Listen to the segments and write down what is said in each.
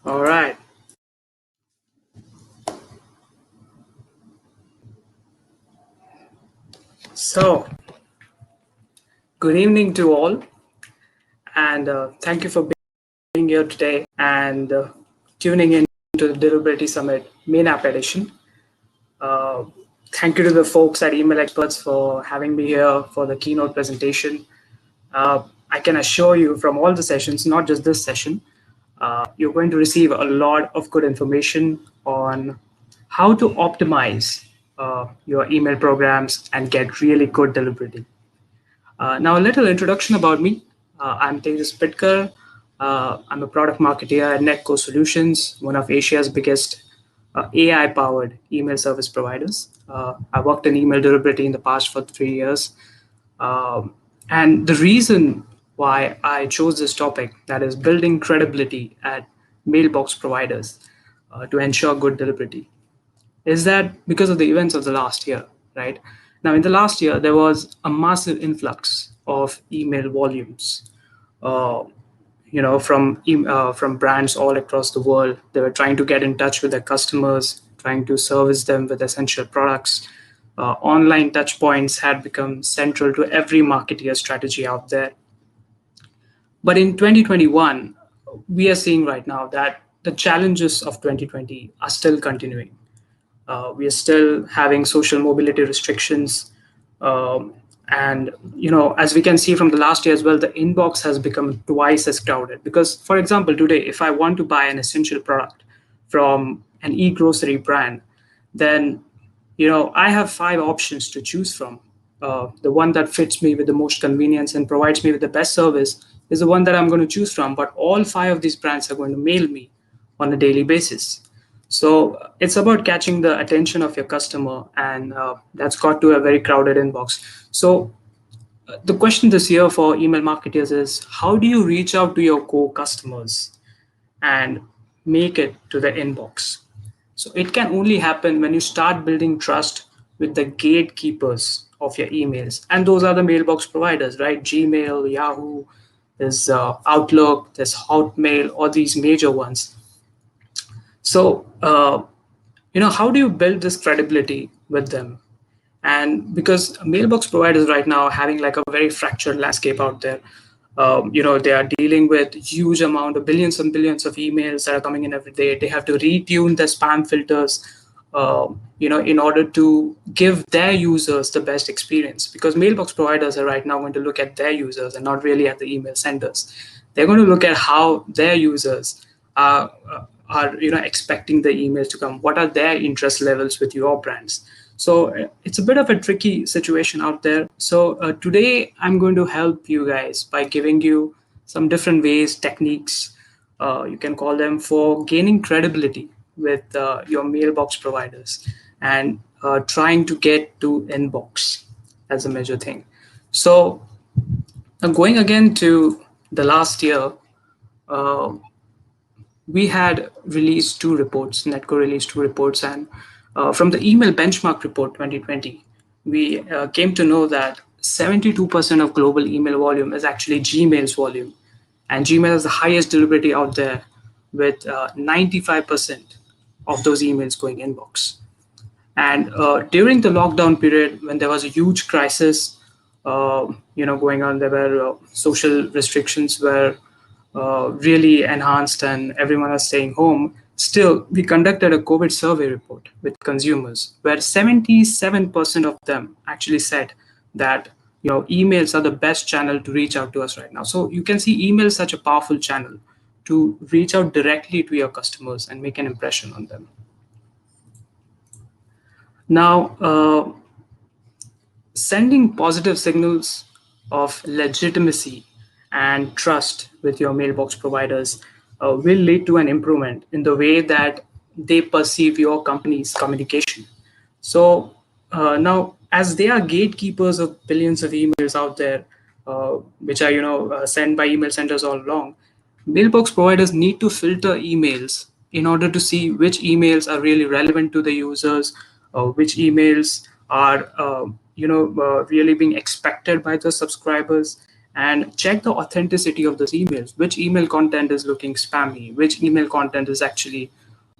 All right. So, good evening to all, and thank you for being here today and tuning in to the Deliverability Summit MENAP edition. Uh, Thank you to the folks at Email Experts for having me here for the keynote presentation. I can assure you from all the sessions, not just this session, you're going to receive a lot of good information on how to optimize your email programs and get really good deliverability. Now, a little introduction about me. I'm Tejas Pitkar. I'm a product marketer at Netco Solutions, one of Asia's biggest AI-powered email service providers. I worked in email deliverability in the past for 3 years. And the reason why I chose this topic, that is building credibility at mailbox providers to ensure good deliverability, is that because of the events of the last year, right? Now, in the last year, there was a massive influx of email volumes. Uh, from brands all across the world. They were trying to get in touch with their customers, trying to service them with essential products. Online touch points had become central to every marketeer strategy out there. But in 2021, we are seeing right now that the challenges of 2020 are still continuing. We are still having social mobility restrictions. Um, and, as we can see from the last year as well, the inbox has become twice as crowded. Because, for example, today, if I want to buy an essential product from an e-grocery brand, then, I have 5 options to choose from. The one that fits me with the most convenience and provides me with the best service is the one that I'm going to choose from. But all 5 of these brands are going to mail me on a daily basis. So it's about catching the attention of your customer, and that's got to a very crowded inbox. So the question this year for email marketers is, how do you reach out to your core customers and make it to the inbox? So it can only happen when you start building trust with the gatekeepers of your emails. And those are the mailbox providers, right? Gmail, Yahoo, there's Outlook, there's Hotmail, all these major ones. So, how do you build this credibility with them? And because mailbox providers right now are having like a very fractured landscape out there. They are dealing with huge amount of billions and billions of emails that are coming in every day. They have to retune the spam filters, in order to give their users the best experience. Because mailbox providers are right now going to look at their users and not really at the email senders. They're going to look at how their users are expecting the emails to come. What are their interest levels with your brands? So it's a bit of a tricky situation out there. So today I'm going to help you guys by giving you some different ways, techniques, you can call them, for gaining credibility with your mailbox providers and trying to get to inbox as a major thing. So going again to the last year, uh, we had released 2 reports. Netco released 2 reports, and from the email benchmark report 2020, we came to know that 72% of global email volume is actually Gmail's volume, and Gmail is the highest deliverability out there, with 95% of those emails going inbox. And during the lockdown period, when there was a huge crisis, going on, there were social restrictions were really enhanced, and everyone was staying home. Still, we conducted a COVID survey report with consumers, where 77% of them actually said that emails are the best channel to reach out to us right now. So you can see email is such a powerful channel to reach out directly to your customers and make an impression on them. Now, sending positive signals of legitimacy and trust with your mailbox providers will lead to an improvement in the way that they perceive your company's communication. So now, as they are gatekeepers of billions of emails out there, which are sent by email senders all along, mailbox providers need to filter emails in order to see which emails are really relevant to the users, which emails are really being expected by the subscribers, and check the authenticity of those emails. Which email content is looking spammy? Which email content is actually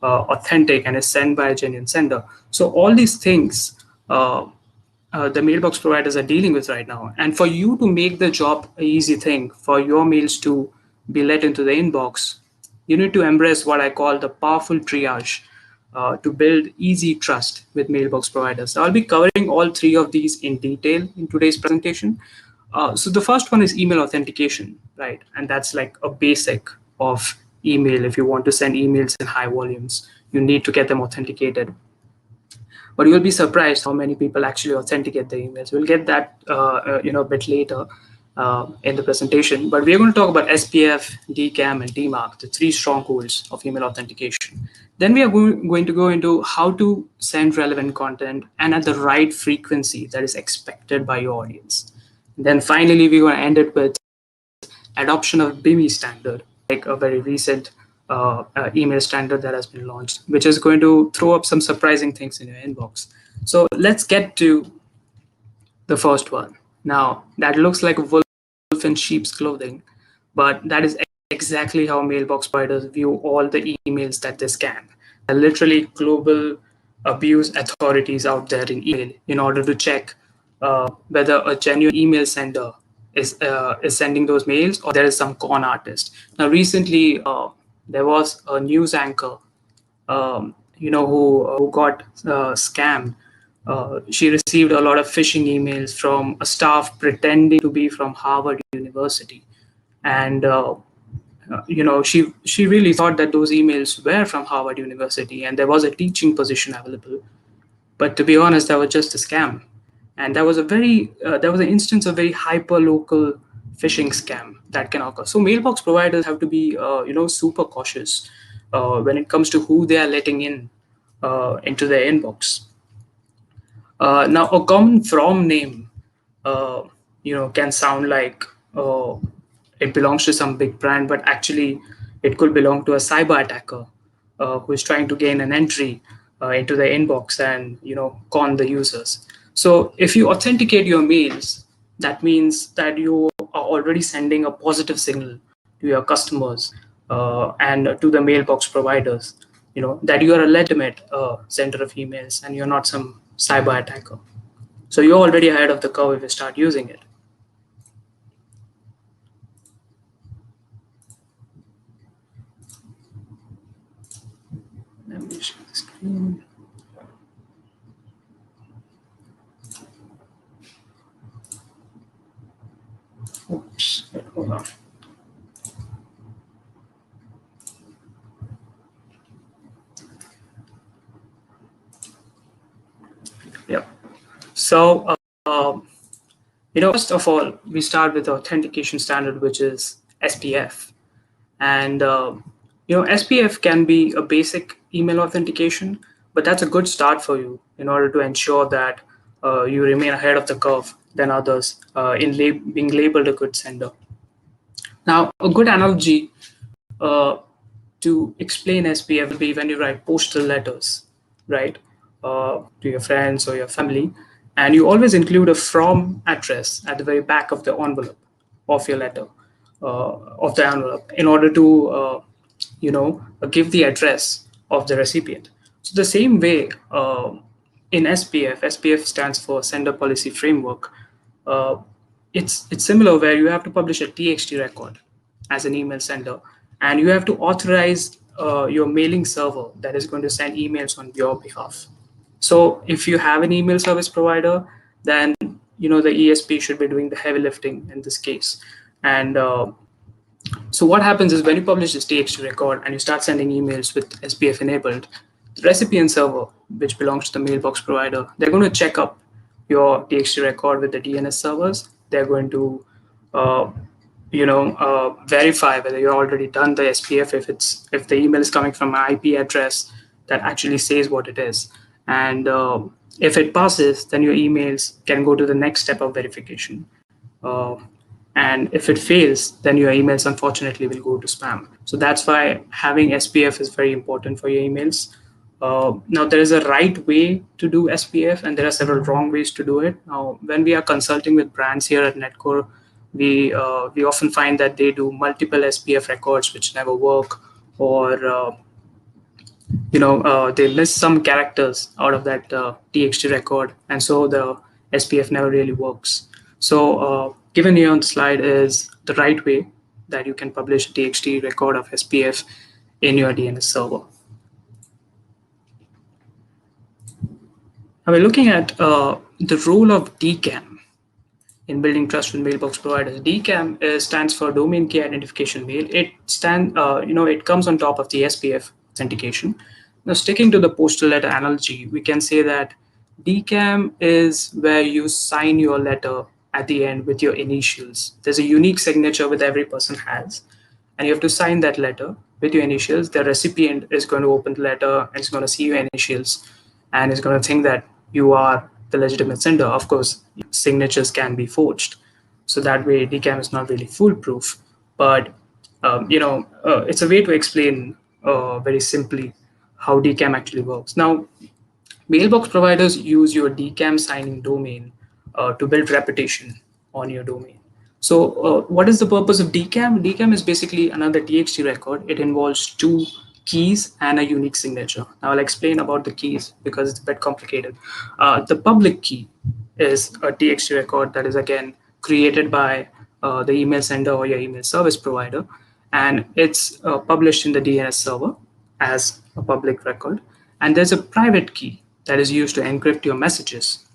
authentic and is sent by a genuine sender? So all these things the mailbox providers are dealing with right now. And for you to make the job an easy thing, for your mails to be let into the inbox, you need to embrace what I call the powerful triage to build easy trust with mailbox providers. So I'll be covering all three of these in detail in today's presentation. So the first one is email authentication, right? And that's like a basic of email. If you want to send emails in high volumes, you need to get them authenticated. But you'll be surprised how many people actually authenticate the emails. We'll get that a bit later in the presentation. But we're going to talk about SPF, DCAM, and DMARC, the three strongholds of email authentication. Then we are going to go into how to send relevant content and at the right frequency that is expected by your audience. And then finally, we're going to end it with adoption of BIMI standard, like a very recent email standard that has been launched, which is going to throw up some surprising things in your inbox. So let's get to the first one. Now, that looks like a wolf in sheep's clothing, but that is exactly how mailbox providers view all the emails that they scan. There are literally global abuse authorities out there in email in order to check whether a genuine email sender is sending those mails or there is some con artist. Now, recently, there was a news anchor, who got scammed. She received a lot of phishing emails from a staff pretending to be from Harvard University, and she really thought that those emails were from Harvard University, and there was a teaching position available. But to be honest, that was just a scam, and that was an instance of very hyper local phishing scam that can occur. So mailbox providers have to be super cautious when it comes to who they are letting in into their inbox. Now, a common from name, can sound like it belongs to some big brand, but actually, it could belong to a cyber attacker who is trying to gain an entry into the inbox and con the users. So, if you authenticate your mails, that means that you are already sending a positive signal to your customers and to the mailbox providers. That you are a legitimate sender of emails and you're not some cyber attacker. So you're already ahead of the curve if you start using it. Let me share the screen. Oops, hold on. Yeah. So, first of all, we start with the authentication standard, which is SPF. And, SPF can be a basic email authentication, but that's a good start for you in order to ensure that you remain ahead of the curve than others in being labeled a good sender. Now, a good analogy to explain SPF will be when you write postal letters, right, to your friends or your family, and you always include a from address at the very back of the envelope of your letter, of the envelope, in order to, give the address of the recipient. So the same way in SPF stands for Sender Policy Framework. It's similar where you have to publish a TXT record as an email sender, and you have to authorize your mailing server that is going to send emails on your behalf. So if you have an email service provider, then the ESP should be doing the heavy lifting in this case. And so what happens is when you publish this TXT record and you start sending emails with SPF enabled, the recipient server, which belongs to the mailbox provider, they're going to check up your TXT record with the DNS servers. They're going to verify whether you've already done the SPF, if the email is coming from an IP address that actually says what it is. And if it passes, then your emails can go to the next step of verification. And if it fails, then your emails unfortunately will go to spam. So that's why having SPF is very important for your emails. Now, there is a right way to do SPF and there are several wrong ways to do it. Now, when we are consulting with brands here at Netcore, We often find that they do multiple SPF records which never work, or they miss some characters out of that TXT record, and so the SPF never really works. So given here on the slide is the right way that you can publish a TXT record of SPF in your DNS server. Now we're looking at the role of DKAM in building trust with mailbox providers. DKAM stands for Domain Key Identification Mail. It comes on top of the SPF authentication. Now, sticking to the postal letter analogy, we can say that DKAM is where you sign your letter at the end with your initials. There's a unique signature with every person has, and you have to sign that letter with your initials. The recipient is going to open the letter and is going to see your initials and is going to think that you are the legitimate sender. Of course, signatures can be forged, so that way DKAM is not really foolproof. But it's a way to explain very simply how DKAM actually works. Now, mailbox providers use your DKAM signing domain to build reputation on your domain. So what is the purpose of DKAM? DKAM is basically another TXT record. It involves two keys and a unique signature. Now I'll explain about the keys because it's a bit complicated. The public key is a TXT record that is again created by the email sender or your email service provider, and it's published in the DNS server as a public record. And there's a private key that is used to encrypt your messages,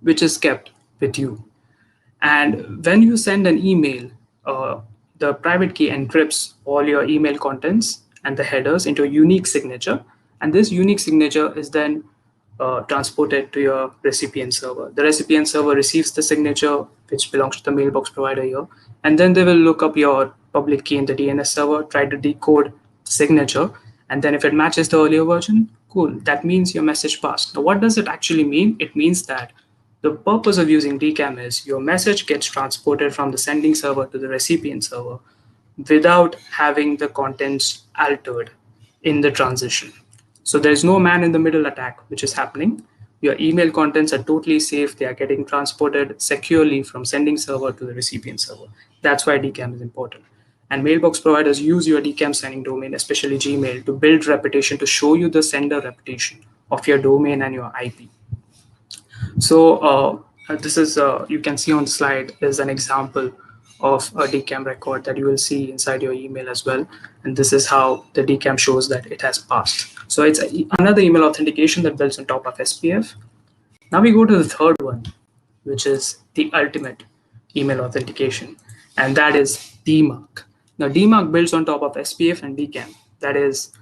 which is kept with you. And when you send an email, the private key encrypts all your email contents and the headers into a unique signature. And this unique signature is then transported to your recipient server. The recipient server receives the signature, which belongs to the mailbox provider here. And then they will look up your public key in the DNS server, try to decode the signature. And then if it matches the earlier version, cool, that means your message passed. Now, what does it actually mean? It means that the purpose of using DKAM is your message gets transported from the sending server to the recipient server without having the contents altered in the transition. So there's no man in the middle attack which is happening. Your email contents are totally safe. They are getting transported securely from sending server to the recipient server. That's why DKAM is important. And mailbox providers use your DKAM signing domain, especially Gmail, to build reputation, to show you the sender reputation of your domain and your IP. So this is, you can see on the slide, is an example of a DKAM record that you will see inside your email as well. And this is how the DKAM shows that it has passed. So it's another email authentication that builds on top of SPF. Now we go to the third one, which is the ultimate email authentication, and that is DMARC. Now DMARC builds on top of SPF and DKAM. That is,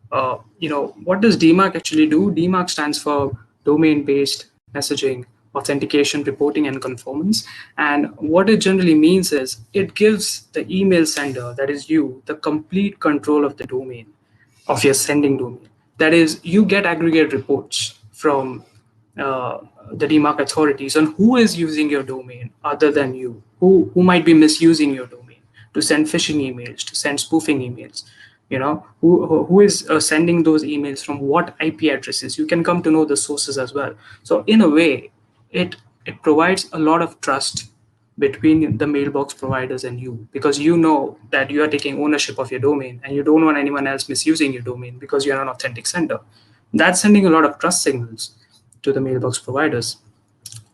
what does DMARC actually do? DMARC stands for domain-based messaging, authentication, reporting, and conformance. And what it generally means is it gives the email sender, that is you, the complete control of the domain, of your sending domain. That is, you get aggregate reports from the DMARC authorities on who is using your domain other than you, who might be misusing your domain to send phishing emails, to send spoofing emails. Who is sending those emails from what IP addresses. You can come to know the sources as well. So in a way, it provides a lot of trust between the mailbox providers and you, because you know that you are taking ownership of your domain and you don't want anyone else misusing your domain because you're an authentic sender. That's sending a lot of trust signals to the mailbox providers.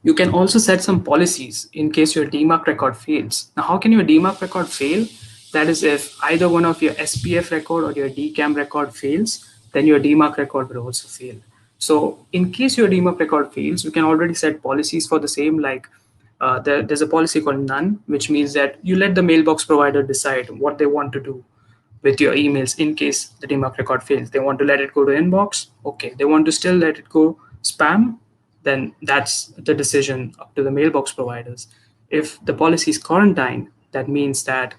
You can also set some policies in case your DMARC record fails. Now, how can your DMARC record fail? That is, if either one of your SPF record or your DKAM record fails, then your DMARC record will also fail. So in case your DMARC record fails, you can already set policies for the same, like there's a policy called none, which means that you let the mailbox provider decide what they want to do with your emails in case the DMARC record fails. They want to let it go to inbox, okay. They want to still let it go spam, then that's the decision up to the mailbox providers. If the policy is quarantine, that means that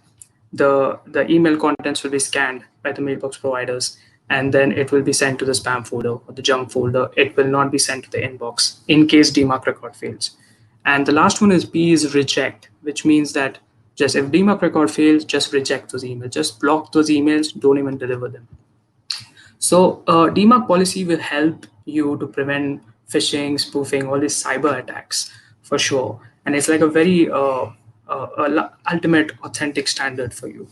the email contents will be scanned by the mailbox providers, and then it will be sent to the spam folder or the junk folder. It will not be sent to the inbox in case DMARC record fails. And the last one is B, is reject, which means that just if DMARC record fails, just reject those emails, just block those emails, don't even deliver them. So DMARC policy will help you to prevent phishing, spoofing, all these cyber attacks for sure. And it's like a very ultimate authentic standard for you.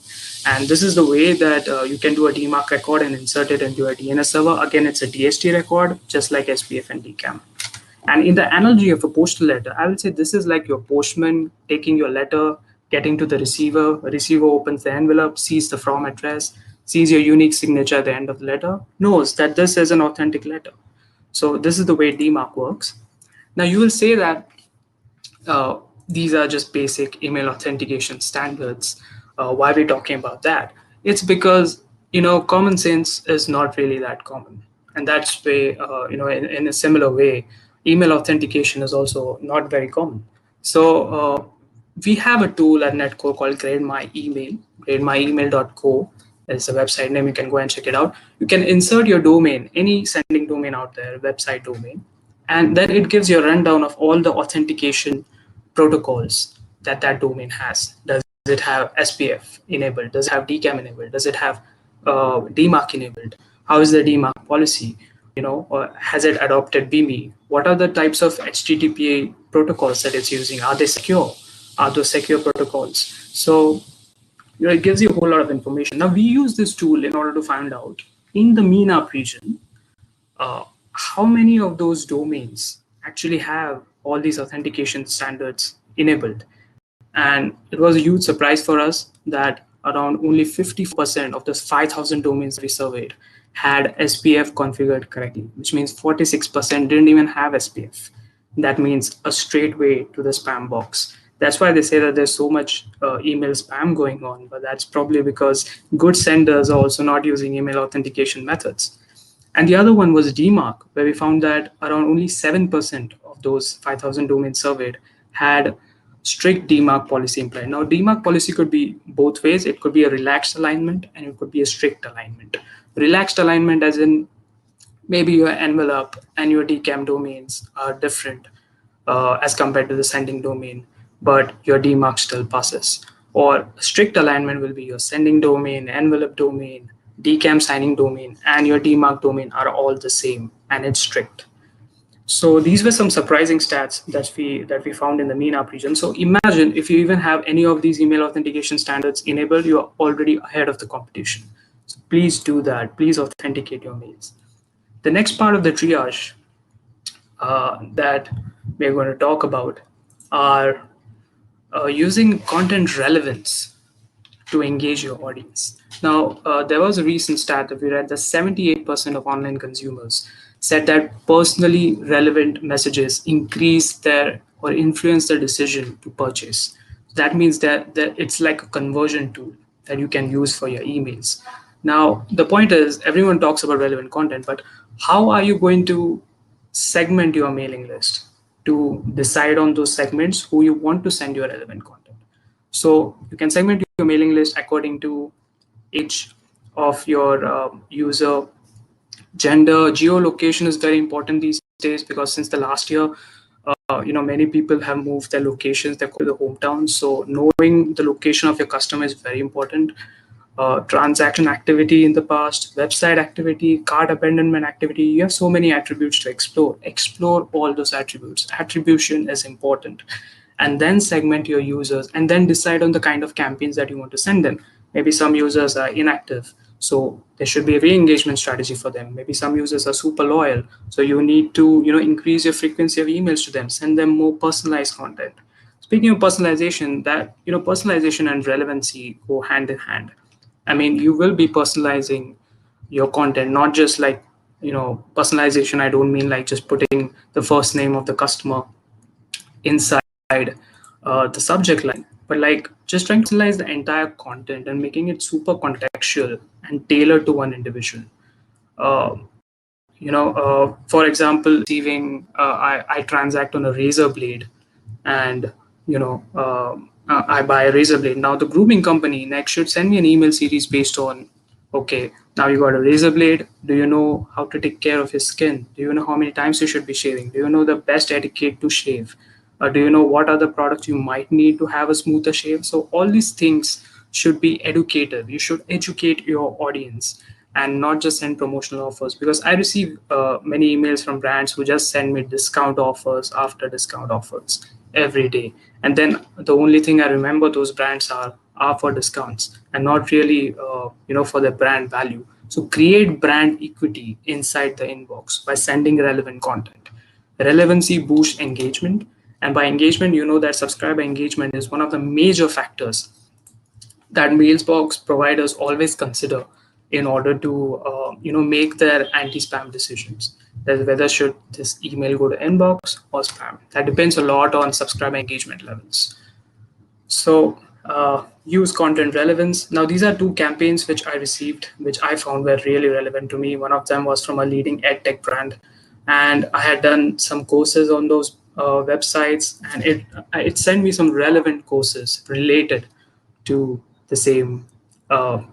And this is the way that you can do a DMARC record and insert it into a DNS server. Again, it's a DHT record, just like SPF and DCAM. And in the analogy of a postal letter, I would say this is like your postman taking your letter, getting to the receiver. The receiver opens the envelope, sees the from address, sees your unique signature at the end of the letter, knows that this is an authentic letter. So this is the way DMARC works. Now you will say that uh, these are just basic email authentication standards. Why are we talking about that? It's because common sense is not really that common, and that's way in a similar way, email authentication is also not very common. So we have a tool at Netcore called Grade My Email. GradeMyEmail.co is a website name. You can go and check it out. You can insert your domain, any sending domain out there, website domain, and then it gives you a rundown of all the authentication protocols that that domain has. Does it have SPF enabled? Does it have DCAM enabled? Does it have DMARC enabled? How is the DMARC policy? Or has it adopted BMI? What are the types of HTTP protocols that it's using? Are they secure? Are those secure protocols? So it gives you a whole lot of information. Now we use this tool in order to find out in the MENAP region how many of those domains actually have all these authentication standards enabled. And it was a huge surprise for us that around only 50% of those 5,000 domains we surveyed had SPF configured correctly, which means 46% didn't even have SPF. That means a straight way to the spam box. That's why they say that there's so much email spam going on, but that's probably because good senders are also not using email authentication methods. And the other one was DMARC, where we found that around only 7% of those 5,000 domains surveyed had strict DMARC policy in place. Now, DMARC policy could be both ways. It could be a relaxed alignment and it could be a strict alignment. Relaxed alignment as in maybe your envelope and your DCAM domains are different as compared to the sending domain, but your DMARC still passes. Or strict alignment will be your sending domain, envelope domain, DCAM signing domain, and your DMARC domain are all the same, and it's strict. So these were some surprising stats that we found in the MENAP region. So imagine if you even have any of these email authentication standards enabled, you are already ahead of the competition. So please do that. Please authenticate your mails. The next part of the triage that we're going to talk about are using content relevance to engage your audience. Now, there was a recent stat that we read that 78% of online consumers said that personally relevant messages increase their or influence their decision to purchase. That means that it's like a conversion tool that you can use for your emails. Now, the point is, everyone talks about relevant content, but how are you going to segment your mailing list to decide on those segments who you want to send your relevant content? So you can segment your mailing list according to age of your user, gender, geolocation is very important these days because since the last year, many people have moved their locations, their hometowns. So knowing the location of your customer is very important. Transaction activity in the past, website activity, cart abandonment activity. You have so many attributes to explore. Explore all those attributes. Attribution is important. And then segment your users and then decide on the kind of campaigns that you want to send them. Maybe some users are inactive, so there should be a re-engagement strategy for them. Maybe some users are super loyal, so you need to increase your frequency of emails to them, send them more personalized content. Speaking of personalization, that personalization and relevancy go hand in hand. I mean, you will be personalizing your content, not just like personalization. I don't mean like just putting the first name of the customer inside the subject line, but like just trying to personalize the entire content and making it super contextual and tailored to one individual. Uh, for example, receiving I transact on a razor blade, and I buy a razor blade. Now the grooming company next should send me an email series based on, okay, now you got a razor blade. Do you know how to take care of your skin? Do you know how many times you should be shaving? Do you know the best etiquette to shave? Do you know what are the products you might need to have a smoother shave? So all these things should be educative. You should educate your audience and not just send promotional offers, because I receive many emails from brands who just send me discount offers after discount offers. every day. And then the only thing I remember those brands are for discounts and not really for their brand value. So create brand equity inside the inbox by sending relevant content. Relevancy boosts engagement, and by engagement, you know that subscriber engagement is one of the major factors that Mailbox providers always consider in order to make their anti-spam decisions. That whether should this email go to inbox or spam. That depends a lot on subscriber engagement levels. So use content relevance. Now these are two campaigns which I received, which I found were really relevant to me. One of them was from a leading ed tech brand, and I had done some courses on those websites, and it sent me some relevant courses related to the same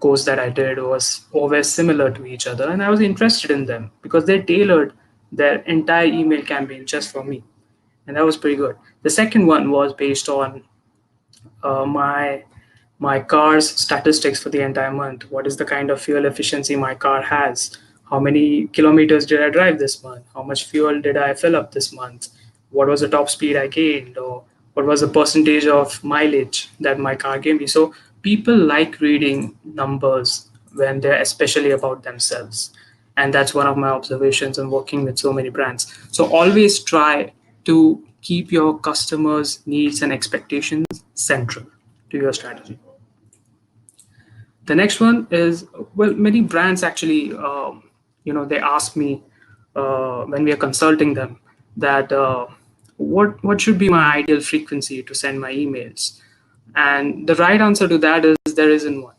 course that I did was always similar to each other, and I was interested in them because they tailored their entire email campaign just for me, and that was pretty good. The second one was based on my car's statistics for the entire month. What is the kind of fuel efficiency my car has? How many kilometers did I drive this month? How much fuel did I fill up this month? What was the top speed I gained? Or what was the percentage of mileage that my car gave me? So people like reading numbers when they're especially about themselves. And that's one of my observations in working with so many brands. So always try to keep your customers' needs and expectations central to your strategy. The next one is, well, many brands actually, they ask me when we are consulting them that what should be my ideal frequency to send my emails, and the right answer to that is there isn't one.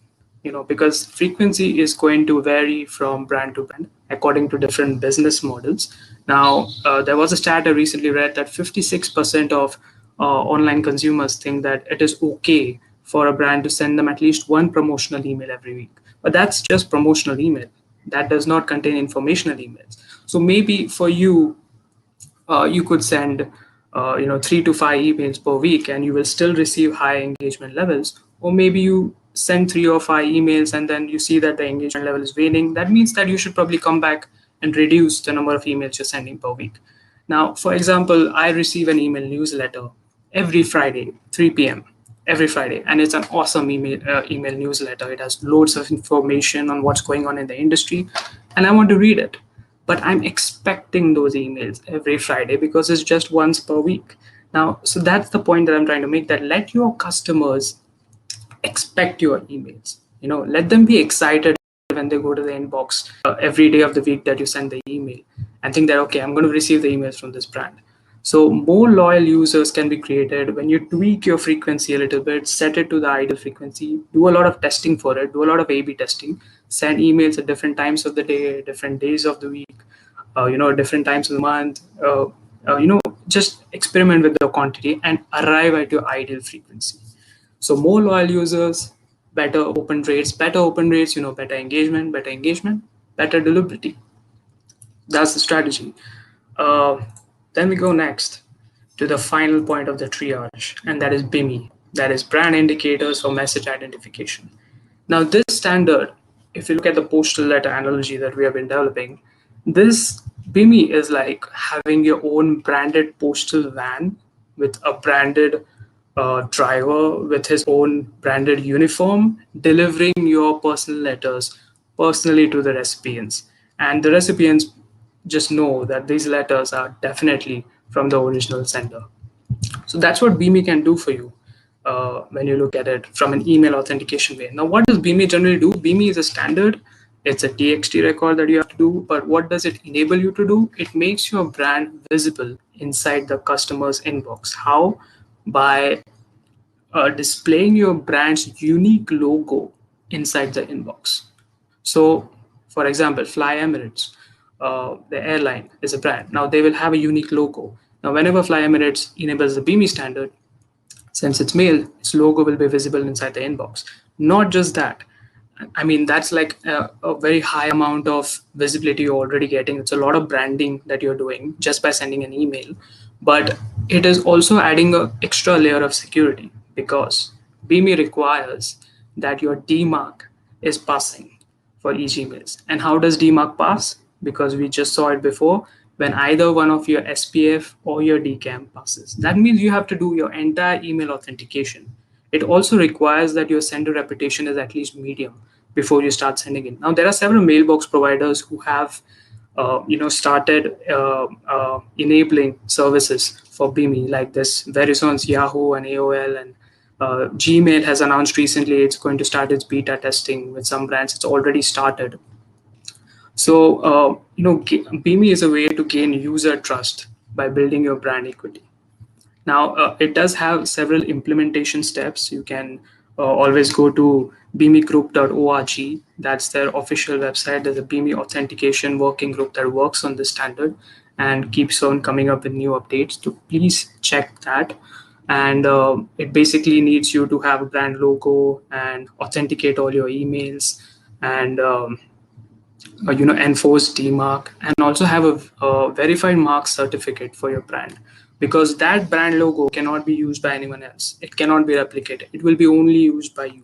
Because frequency is going to vary from brand to brand according to different business models. Now, there was a stat I recently read that 56% of online consumers think that it is okay for a brand to send them at least one promotional email every week. But that's just promotional email. That does not contain informational emails. So maybe for you, you could send 3 to 5 emails per week and you will still receive high engagement levels. Or maybe you send 3 or 5 emails and then you see that the engagement level is waning. That means that you should probably come back and reduce the number of emails you're sending per week. Now, for example, I receive an email newsletter every Friday, 3 p.m. every Friday, and it's an awesome email newsletter. It has loads of information on what's going on in the industry, and I want to read it. But I'm expecting those emails every Friday because it's just once per week. Now, so that's the point that I'm trying to make, that let your customers expect your emails. Let them be excited when they go to the inbox every day of the week that you send the email and think that, okay, I'm going to receive the emails from this brand. So more loyal users can be created when you tweak your frequency a little bit, set it to the ideal frequency, do a lot of testing for it, do a lot of A/B testing, send emails at different times of the day, different days of the week, different times of the month. Just experiment with the quantity and arrive at your ideal frequency. So more loyal users, better open rates, better engagement, better deliverability. That's the strategy. Then we go next to the final point of the triage, and that is BIMI, that is brand indicators for message identification. Now, this standard, if you look at the postal letter analogy that we have been developing, this BIMI is like having your own branded postal van with a branded driver with his own branded uniform, delivering your personal letters personally to the recipients. And the recipients just know that these letters are definitely from the original sender. So that's what BIMI can do for you when you look at it from an email authentication way. Now, what does BIMI generally do? BIMI is a standard. It's a TXT record that you have to do. But what does it enable you to do? It makes your brand visible inside the customer's inbox. How? By displaying your brand's unique logo inside the inbox. So, for example, Fly Emirates, the airline is a brand. Now they will have a unique logo. Now, whenever Fly Emirates enables the BIMI standard, since it's mail, its logo will be visible inside the inbox. Not just that. I mean, that's like a very high amount of visibility you're already getting. It's a lot of branding that you're doing just by sending an email. But it is also adding an extra layer of security because BIMI requires that your DMARC is passing for each emails. And how does DMARC pass? Because we just saw it before. when either one of your SPF or your DCAM passes. That means you have to do your entire email authentication. It also requires that your sender reputation is at least medium before you start sending it. Now, there are several mailbox providers who have started enabling services for BIMI, like this Verizon's Yahoo and AOL, and Gmail has announced recently it's going to start its beta testing with some brands. It's already started. So, BIMI is a way to gain user trust by building your brand equity. Now, it does have several implementation steps. You can always go to bimigroup.org. That's their official website. There's a BIMI authentication working group that works on this standard and keeps on coming up with new updates. So please check that. And it basically needs you to have a brand logo and authenticate all your emails, and enforce DMARC, and also have a verified mark certificate for your brand, because that brand logo cannot be used by anyone else. It cannot be replicated. It will be only used by you.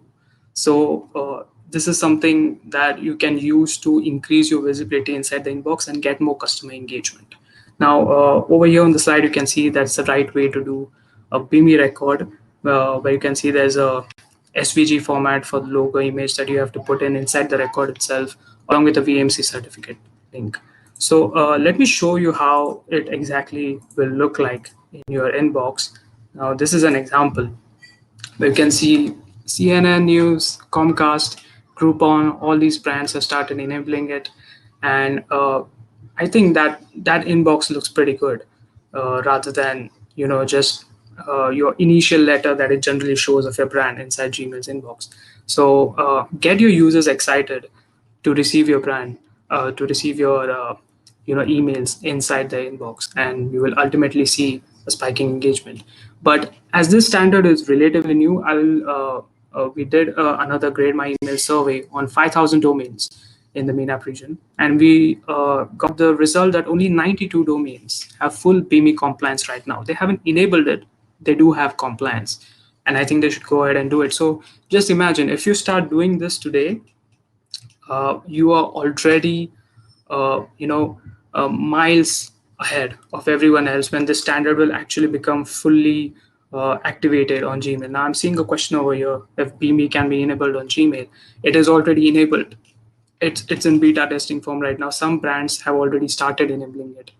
So this is something that you can use to increase your visibility inside the inbox and get more customer engagement. Now, over here on the slide, you can see that's the right way to do a BIMI record, where you can see there's a SVG format for the logo image that you have to put in inside the record itself, along with a VMC certificate link. So let me show you how it exactly will look like in your inbox. Now, this is an example where you can see CNN News, Comcast, Groupon, all these brands have started enabling it. And I think that inbox looks pretty good, rather than just your initial letter that it generally shows of your brand inside Gmail's inbox. So get your users excited to receive your brand, to receive your emails inside the inbox, and you will ultimately see a spiking engagement. But as this standard is relatively new, I will we did another Grade My Email survey on 5,000 domains in the MENAP region, and we got the result that only 92 domains have full BIMI compliance right now. They haven't enabled it, they do have compliance, and I think they should go ahead and do it. So just imagine if you start doing this today, you are already miles ahead of everyone else when the standard will actually become fully activated on Gmail. Now I'm seeing a question over here if BIMI can be enabled on Gmail. It is already enabled. It's in beta testing form right now. Some brands have already started enabling it,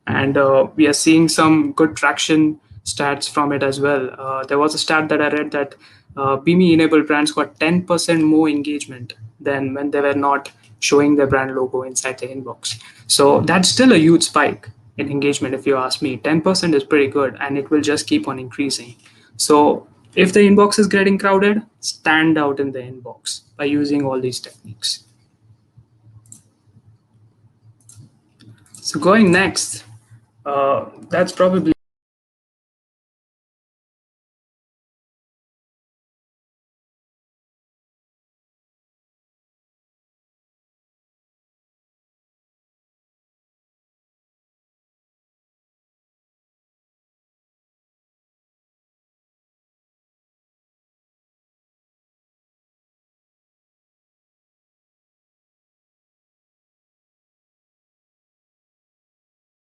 and we are seeing some good traction stats from it as well. There was a stat that I read that BIMI enabled brands got 10% more engagement than when they were not showing their brand logo inside the inbox. So that's still a huge spike in engagement, if you ask me. 10% is pretty good, and it will just keep on increasing. So if the inbox is getting crowded, stand out in the inbox by using all these techniques. So going next, that's probably